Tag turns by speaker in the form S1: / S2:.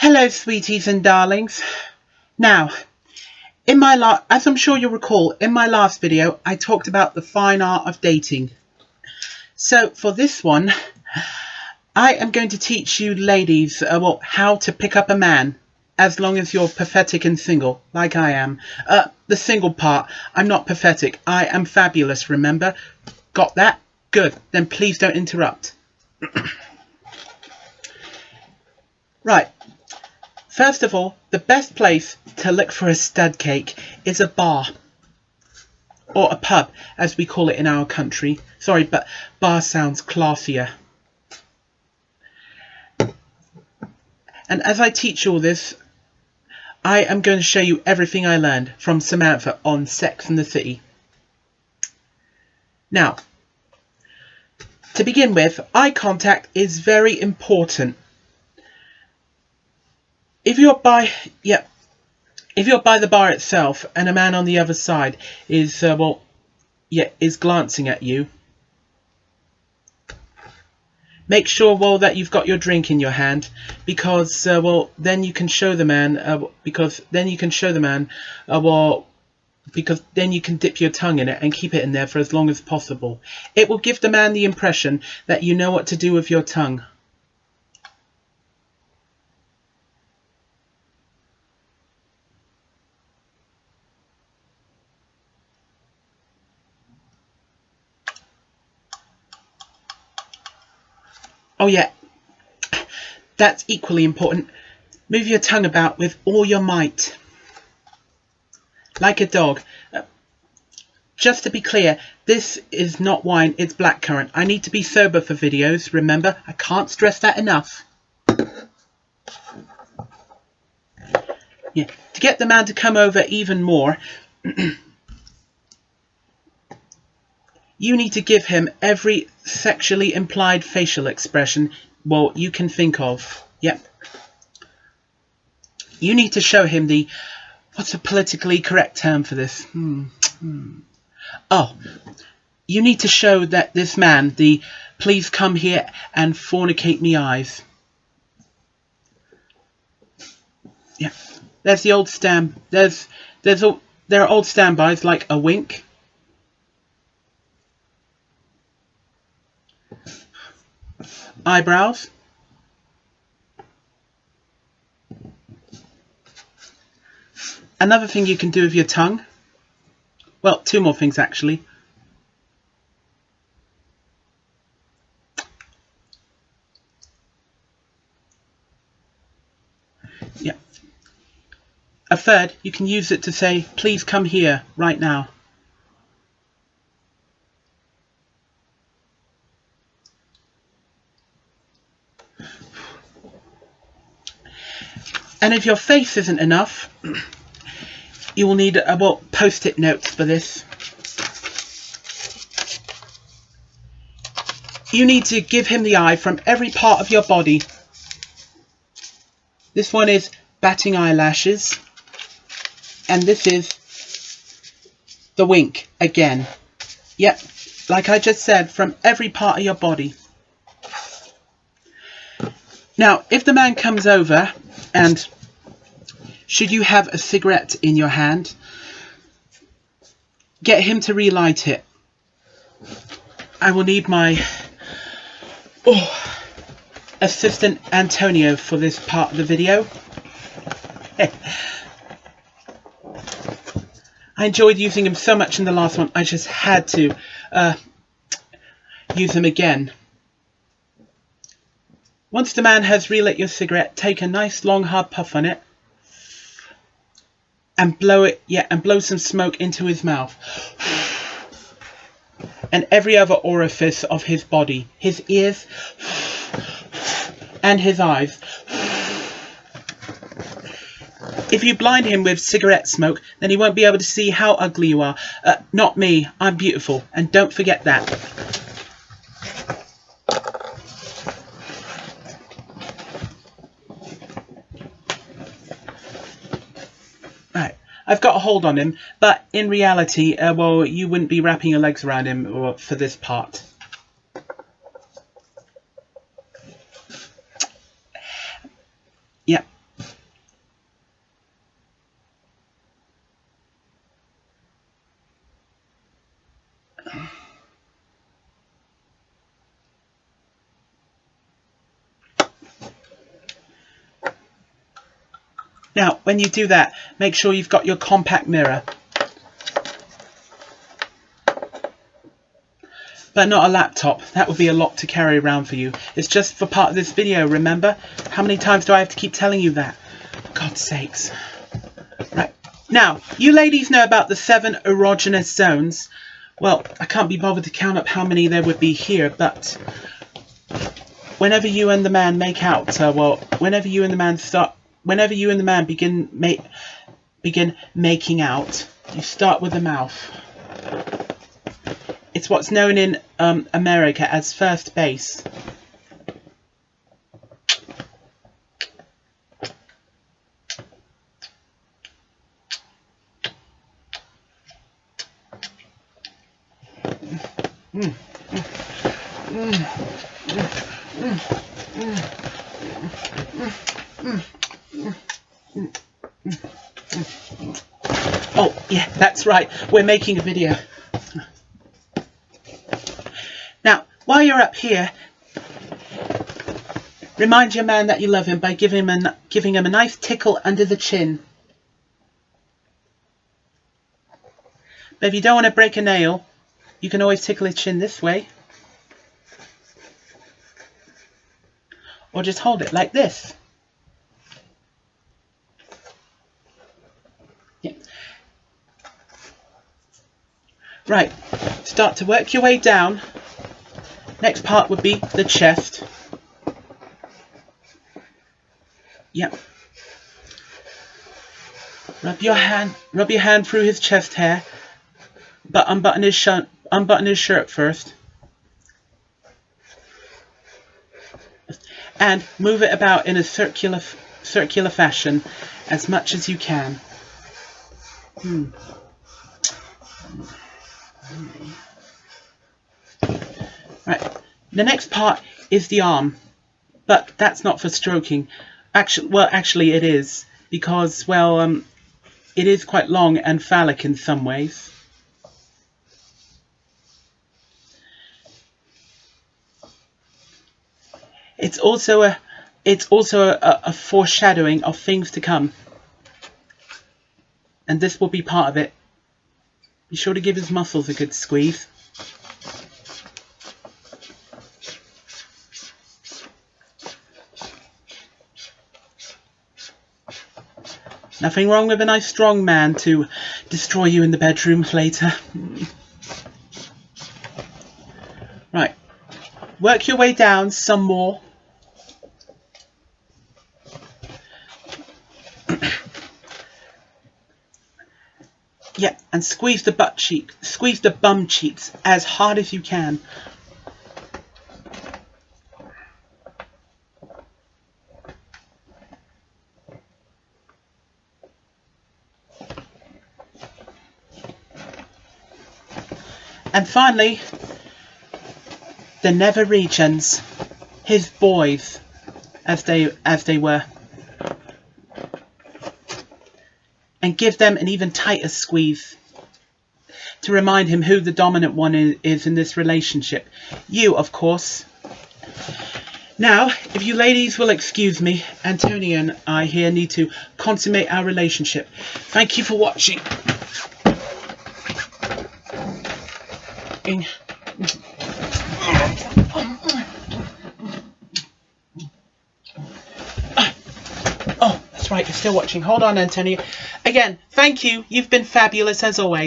S1: Hello, sweeties and darlings. Now, as I'm sure you'll recall, in my last video, I talked about the fine art of dating. So for this one, I am going to teach you ladies how to pick up a man, as long as you're pathetic and single, like I am. The single part, I'm not pathetic. I am fabulous, remember? Got that? Good. Then please don't interrupt. Right. First of all, the best place to look for a stud cake is a bar. Or a pub, as we call it in our country. Sorry, but bar sounds classier. And as I teach all this, I am going to show you everything I learned from Samantha on Sex and the City. Now, to begin with, eye contact is very important. If you're by the bar itself and a man on the other side is glancing at you, make sure that you've got your drink in your hand, because then you can show the man because then you can dip your tongue in it and keep it in there for as long as possible. It will give the man the impression that you know what to do with your tongue. Oh yeah, that's equally important. Move your tongue about with all your might. Like a dog. Just to be clear, this is not wine, it's blackcurrant. I need to be sober for videos, remember? I can't stress that enough. Yeah, to get the man to come over even more, you need to give him every sexually implied facial expression you can think of. Yep. You need to show him the... What's a politically correct term for this? Oh, you need to show that this man the please come here and fornicate me eyes. Yeah. There's the old there are old standbys like a wink. Eyebrows. Another thing you can do with your tongue. Well, two more things actually. Yeah. A third, you can use it to say, please come here right now. And if your face isn't enough, you will need post-it notes for this. You need to give him the eye from every part of your body. This one is batting eyelashes. And this is the wink again. Yep, like I just said, from every part of your body. Now, if the man comes over and should you have a cigarette in your hand, get him to relight it. I will need my assistant Antonio for this part of the video. I enjoyed using him so much in the last one, I just had to use him again. Once the man has relit your cigarette, take a nice long hard puff on it and blow some smoke into his mouth and every other orifice of his body, his ears and his eyes. If you blind him with cigarette smoke, then he won't be able to see how ugly you are. Not me, I'm beautiful, and don't forget that. I've got a hold on him, but in reality, you wouldn't be wrapping your legs around him for this part. Yeah. Now, when you do that, make sure you've got your compact mirror. But not a laptop. That would be a lot to carry around for you. It's just for part of this video, remember? How many times do I have to keep telling you that? God's sakes. Right. Now, you ladies know about the 7 erogenous zones. Well, I can't be bothered to count up how many there would be here, but whenever you and the man make out, whenever you and the man begin making out, you start with the mouth. It's what's known in America as first base. Oh, yeah, that's right. We're making a video. Now, while you're up here, remind your man that you love him by giving him a nice tickle under the chin. But if you don't want to break a nail, you can always tickle his chin this way. Or just hold it like this. Yeah. Right, start to work your way down. Next part would be the chest. Yep. Rub your hand through his chest hair, but unbutton his shirt first. And move it about in a circular fashion as much as you can. Right. The next part is the arm, but that's not for stroking. Actually it is, because it is quite long and phallic in some ways. It's also a foreshadowing of things to come, and this will be part of it. Be sure to give his muscles a good squeeze. Nothing wrong with a nice strong man to destroy you in the bedroom later. Right. Work your way down some more. Yeah, and squeeze the bum cheeks as hard as you can. And finally, the nether regions, his boys, as they were. And give them an even tighter squeeze to remind him who the dominant one is in this relationship. You, of course. Now, if you ladies will excuse me, Antonia and I here need to consummate our relationship. Thank you for watching. Oh, that's right, you're still watching. Hold on, Antonia. Again, thank you. You've been fabulous as always.